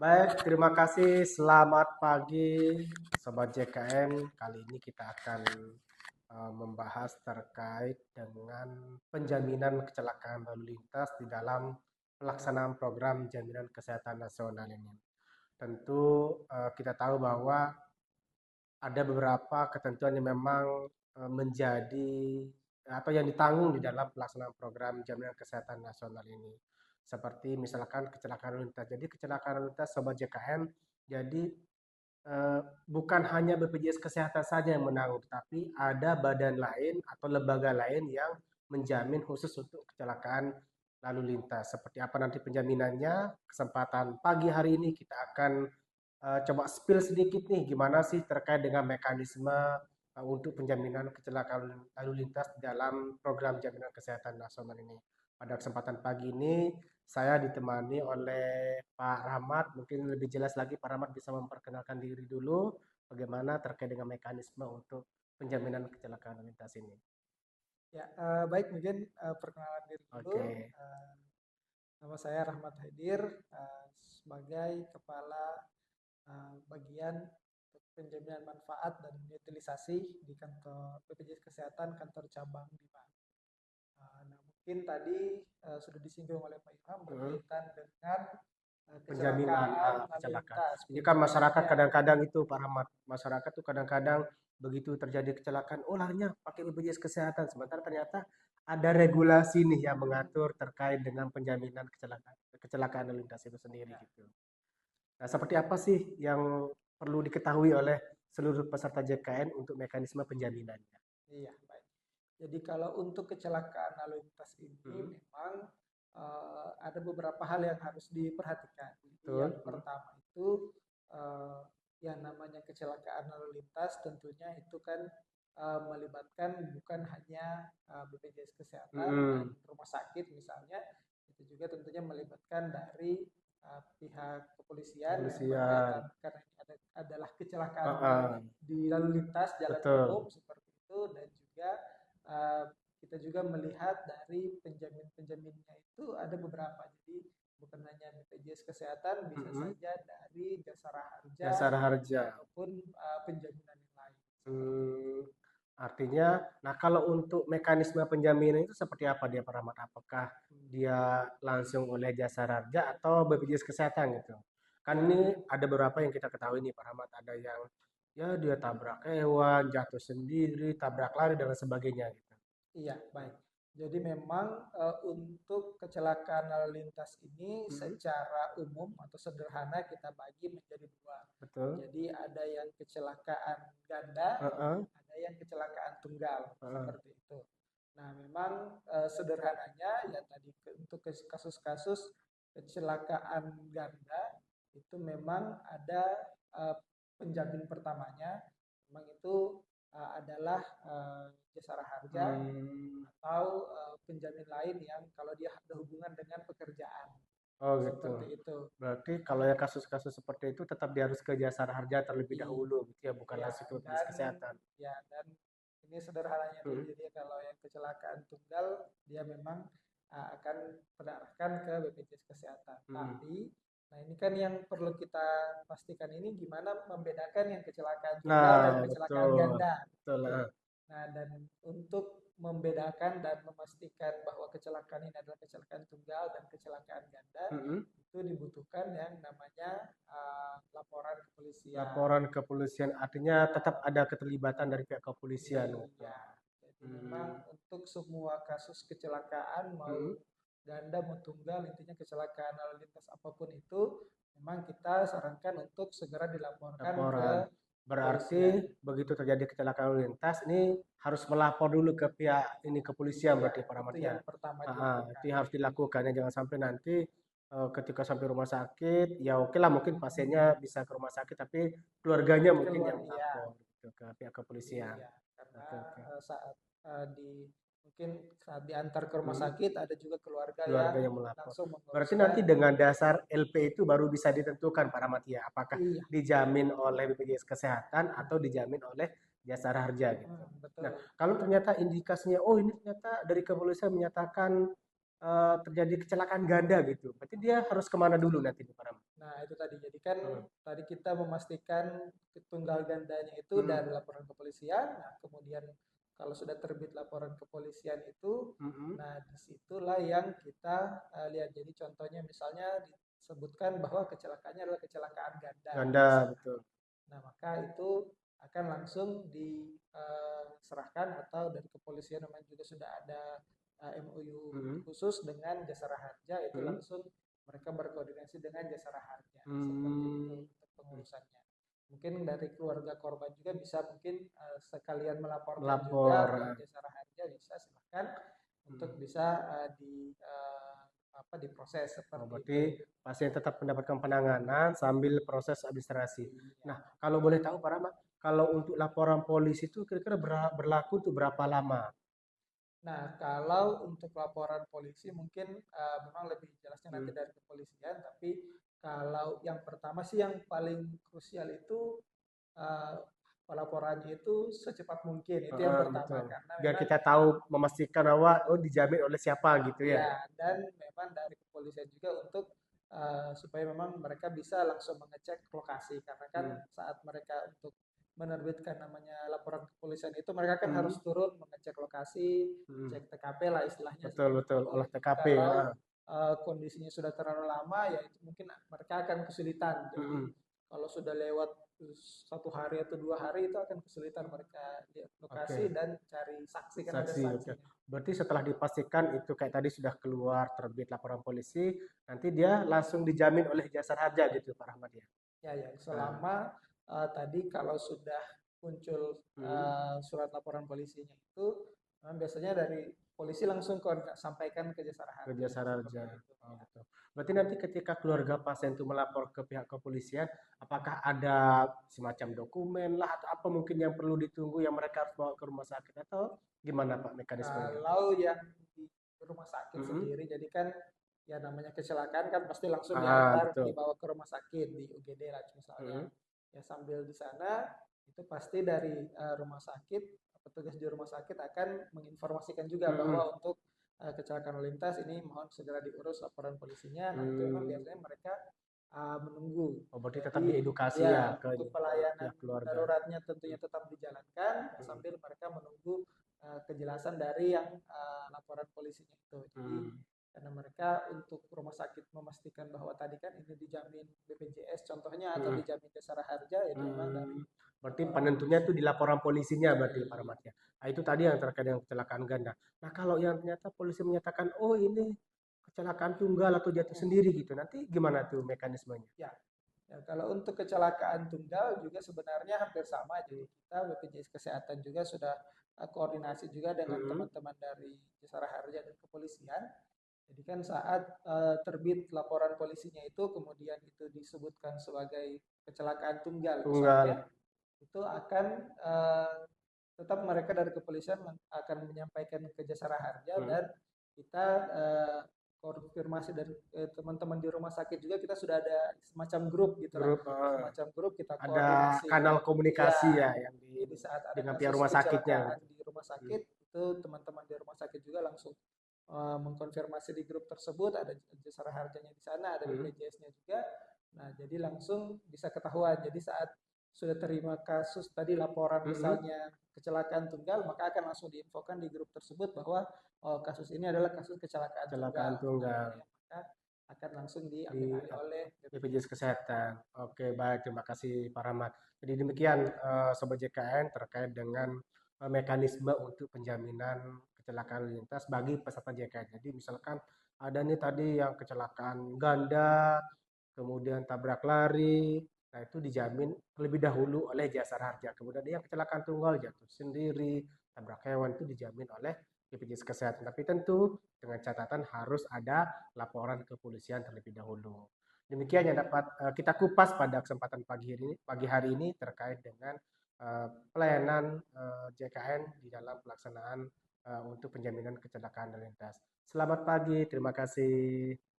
Baik, terima kasih. Selamat pagi, Sobat JKN. Kali ini kita akan membahas terkait dengan penjaminan kecelakaan lalu lintas di dalam pelaksanaan program jaminan kesehatan nasional ini. Tentu kita tahu bahwa ada beberapa ketentuan yang memang menjadi atau yang ditanggung di dalam pelaksanaan program jaminan kesehatan nasional ini. Seperti misalkan kecelakaan lalu lintas. Jadi kecelakaan lalu lintas Sobat JKN, jadi bukan hanya BPJS Kesehatan saja yang menanggung, tapi ada badan lain atau lembaga lain yang menjamin khusus untuk kecelakaan lalu lintas. Seperti apa nanti penjaminannya? Kesempatan pagi hari ini kita akan coba spill sedikit nih gimana sih terkait dengan mekanisme untuk penjaminan kecelakaan lalu lintas dalam program jaminan kesehatan nasional ini. Pada kesempatan pagi ini saya ditemani oleh Pak Rahmat. Mungkin lebih jelas lagi Pak Rahmat bisa memperkenalkan diri dulu bagaimana terkait dengan mekanisme untuk penjaminan kecelakaan lalu lintas ini. Ya, baik mungkin perkenalan diri dulu. Oke. Nama saya Rahmat Haidir sebagai Kepala Bagian Penjaminan Manfaat dan Utilisasi di kantor BPJS Kesehatan kantor cabang Bima. Nah, mungkin tadi sudah disinggung oleh Pak Ilham berkaitan dengan Penjaminan kecelakaan lalu kecelakaan. lintas, Ini kan masyarakat penjaminannya. kadang-kadang itu Pak Rahmat, masyarakat tuh kadang-kadang begitu terjadi kecelakaan, oh larinya pakai BPJS Kesehatan. Sementara ternyata ada regulasi nih yang mengatur terkait dengan penjaminan kecelakaan kecelakaan lalu lintas itu sendiri Ya, gitu. Nah, seperti apa sih yang perlu diketahui oleh seluruh peserta JKN untuk mekanisme penjaminannya? iya, baik. Jadi kalau untuk kecelakaan lalu lintas ini Hmm, memang ada beberapa hal yang harus diperhatikan. Jadi betul. yang pertama itu eh, yang namanya kecelakaan lalu lintas tentunya itu kan melibatkan bukan hanya BPJS Kesehatan dan Hmm, rumah sakit misalnya, itu juga tentunya melibatkan dari pihak kepolisian yang kepolisian. berkaitan karena ini adalah kecelakaan Ah, di lalu lintas jalan betul. umum seperti itu dan juga uh, kita juga melihat dari penjaminnya itu ada beberapa. Jadi bukan hanya BPJS Kesehatan, bisa Mm-mm. saja dari jasara harja Jasara harja. ataupun penjaminan yang lain seperti itu. Hmm, artinya, nah kalau untuk mekanisme penjaminan itu seperti apa dia Pak Rahmat? Apakah Hmm. dia langsung oleh jasa raja atau BPJS Kesehatan gitu? Kan Ya, ini ada beberapa yang kita ketahui nih Pak Rahmat. Ada yang ya dia tabrak hewan, jatuh sendiri, tabrak lari dan lain sebagainya gitu. iya, baik. Jadi memang untuk kecelakaan lalu lintas ini Hmm, secara umum atau sederhana kita bagi menjadi dua. betul. Jadi ada yang kecelakaan ganda, Heeh, ada yang kecelakaan tunggal, heeh. seperti itu. Nah, memang sederhananya ya tadi untuk kasus-kasus kecelakaan ganda itu memang ada eh, penjamin pertamanya, memang itu adalah jasara harja Hmm, atau penjamin lain yang kalau dia ada hubungan dengan pekerjaan oh gitu. seperti itu. Berarti kalau ya kasus-kasus seperti itu tetap dia harus ke jasara harja terlebih dahulu gitu ya, bukan Iya, langsung ke BPJS dan Kesehatan. ini sederhananya dulu. Hmm, Jadi kalau yang kecelakaan tunggal dia memang akan terarahkan ke BPJS Kesehatan. hmm. Tapi nah ini kan yang perlu kita pastikan ini gimana membedakan yang kecelakaan tunggal dan Nah, kecelakaan betul. ganda. Betul, Gitu. heeh. Nah, dan untuk membedakan dan memastikan bahwa kecelakaan ini adalah kecelakaan tunggal dan kecelakaan ganda, Mhm. itu dibutuhkan yang namanya laporan kepolisian. Laporan kepolisian artinya tetap ada keterlibatan dari pihak kepolisian gitu. Iya, jadi memang Hmm. untuk semua kasus kecelakaan mau Mhm. ganda mau tunggal intinya kecelakaan lalu lintas apapun itu memang kita sarankan untuk segera dilaporkan ke Laporan. Berarti kepolisian. begitu terjadi kecelakaan lalu lintas ini harus melapor dulu ke pihak ini kepolisian Iya, berarti Pak Rahmat itu ya. yang pertama Itu dilakukan. yang harus dilakukan ya, jangan sampai nanti ketika sampai rumah sakit ya oke lah mungkin pasiennya bisa ke rumah sakit tapi keluarganya mungkin Keluar yang iya, melapor gitu ke pihak kepolisian. iya, karena Oke, oke. saat mungkin saat diantar ke rumah Mhm. sakit ada juga keluarga yang Keluarga yang melapor. langsung Berarti menguruskan. nanti dengan dasar LP itu baru bisa ditentukan Pak Rahmat ya, apakah Iya, dijamin oleh BPJS Kesehatan atau dijamin oleh jasara harja gitu. Nah, betul. kalau ternyata indikasinya, oh ini ternyata dari kepolisian menyatakan terjadi kecelakaan ganda gitu, berarti dia harus kemana dulu nanti nih Pak Rahmat? Nah, itu tadi. Jadi kan Mhm, tadi kita memastikan tunggal gandanya itu mhm, dari laporan kepolisian. Nah, kemudian kalau sudah terbit laporan kepolisian itu, mhm. nah disitulah yang kita lihat. Jadi contohnya misalnya disebutkan bahwa kecelakaannya adalah kecelakaan ganda, Ganda, misalnya. betul. Nah, maka itu akan langsung diserahkan atau dari kepolisian memang juga sudah ada MOU Mhm, khusus dengan Jasara Harja, itu mhm. langsung mereka berkoordinasi dengan Jasara Harja seperti itu Mmm, untuk pengurusannya. Mungkin dari keluarga korban juga bisa mungkin sekalian melaporkan melapor, juga ke heeh, Jasara Harja, bisa silahkan untuk mhm. bisa diproses Oh, seperti itu. berarti pasien tetap mendapatkan penanganan sambil proses administrasi. Ya. Nah, kalau boleh tahu Pak Rahmat, kalau untuk laporan polisi itu kira-kira berlaku untuk berapa lama? Nah, kalau untuk laporan polisi mungkin memang lebih jelasnya nanti Hmm. dari kepolisian, tapi kalau yang pertama sih yang paling krusial itu eh, pelaporannya itu secepat mungkin, itu yang Heeh, pertama betul. karena Biar memang kita tahu memastikan bahwa oh dijamin oleh siapa gitu ya. ya, dan memang dari kepolisian juga untuk supaya memang mereka bisa langsung mengecek lokasi karena kan Hmm. saat mereka untuk menerbitkan namanya laporan kepolisian itu mereka kan Hmm. harus turun mengecek lokasi, Hmm. cek TKP lah istilahnya Betul seperti betul itu. olah Jadi TKP ya. kalau kondisinya sudah terlalu lama ya itu mungkin mereka akan kesulitan. Jadi Hmm. kalau sudah lewat 1 hari atau 2 hari itu akan kesulitan mereka lihat lokasi Oke. dan cari saksi kan ada Saksi, oke. saksinya. Berarti setelah dipastikan itu kayak tadi sudah keluar terbit laporan polisi, nanti dia langsung dijamin oleh jasa raja gitu Pak Rahmat ya. Ya, ya, Nah, selama tadi kalau sudah muncul hmm. surat laporan polisinya itu, biasanya dari polisi langsung sampaikan ke jasara Ke harja jasa raja. seperti itu. Oh, Ya. betul. Berarti nanti ketika keluarga pasien itu melapor ke pihak kepolisian, apakah ada semacam dokumen lah atau apa mungkin yang perlu ditunggu yang mereka harus bawa ke rumah sakit atau gimana Pak mekanismenya? Kalau yang di rumah sakit Mhm. sendiri, jadi kan ya namanya kecelakaan kan pasti langsung Ah, diantar, betul. dibawa ke rumah sakit di UGD lah misalnya. Mhm. Ya sambil di sana itu pasti dari rumah sakit, petugas di rumah sakit akan menginformasikan juga Mhm. bahwa untuk kecelakaan lalu lintas ini mohon segera diurus laporan polisinya. Nah itu memang Hmm. biasanya mereka menunggu. Oh, berarti tetap Jadi diedukasi ya ya ke untuk pelayanan pihak keluarga. daruratnya tentunya tetap dijalankan Mhm. sambil mereka menunggu kejelasan dari yang laporan polisinya itu. Jadi Hmm. karena mereka untuk rumah sakit memastikan bahwa tadi kan ini dijamin BPJS contohnya atau Mhm. dijamin jasara harja itu memang dari Hmm. Berarti laporan penentunya itu polisi. di laporan polisinya berarti Pak Rahmat ya. Nah, itu tadi yang terkait dengan kecelakaan ganda. Nah, kalau yang ternyata polisi menyatakan, oh ini kecelakaan tunggal atau jatuh Mm-mm. sendiri gitu, nanti gimana tuh mekanismenya? Ya, ya, kalau untuk kecelakaan tunggal juga sebenarnya hampir sama. Jadi kita BPJS Kesehatan juga sudah koordinasi juga dengan Mhm. teman-teman dari Jasara Harja dan kepolisian. Jadi kan saat terbit laporan polisinya itu kemudian itu disebutkan sebagai kecelakaan tunggal misalnya, Tunggal. itu akan tetap mereka dari kepolisian akan menyampaikan ke Jasara Harja Mhm. dan kita konfirmasi dari teman-teman di rumah sakit juga kita sudah ada semacam grup gitulah, Grup, semacam grup kita ada koordinasi. kanal Ya, komunikasi ya yang jadi saat ada dengan pihak kasus rumah sakitnya kecelakaan gitu. di rumah Mhm. sakit, itu teman-teman di rumah sakit juga langsung mengkonfirmasi di grup tersebut, ada jasara harganya di sana, ada Mhm. BPJS-nya juga. Nah, jadi langsung bisa ketahuan. Jadi saat sudah terima kasus tadi laporan Mhm. misalnya kecelakaan tunggal, maka akan langsung diinfokan di grup tersebut bahwa oh, kasus ini adalah kasus kecelakaan Kecelakaan tunggal. Nah, tunggal ya, maka akan langsung di diambil alih oleh BPJS BPJS Kesehatan. Kesehatan. Oke, baik. Terima kasih Pak Rahmat. Jadi demikian Sobat JKN terkait dengan mekanisme untuk penjaminan kecelakaan lalu lintas bagi peserta JKN. Jadi misalkan ada nih tadi yang kecelakaan ganda, kemudian tabrak lari, nah itu dijamin terlebih dahulu oleh jasara harja. Kemudian yang kecelakaan tunggal, jatuh sendiri, tabrak hewan itu dijamin oleh BPJS Kesehatan. Tapi tentu dengan catatan harus ada laporan kepolisian terlebih dahulu. Demikian yang dapat kita kupas pada kesempatan pagi hari ini terkait dengan pelayanan JKN di dalam pelaksanaan untuk penjaminan kecelakaan lalu lintas. Selamat pagi, terima kasih.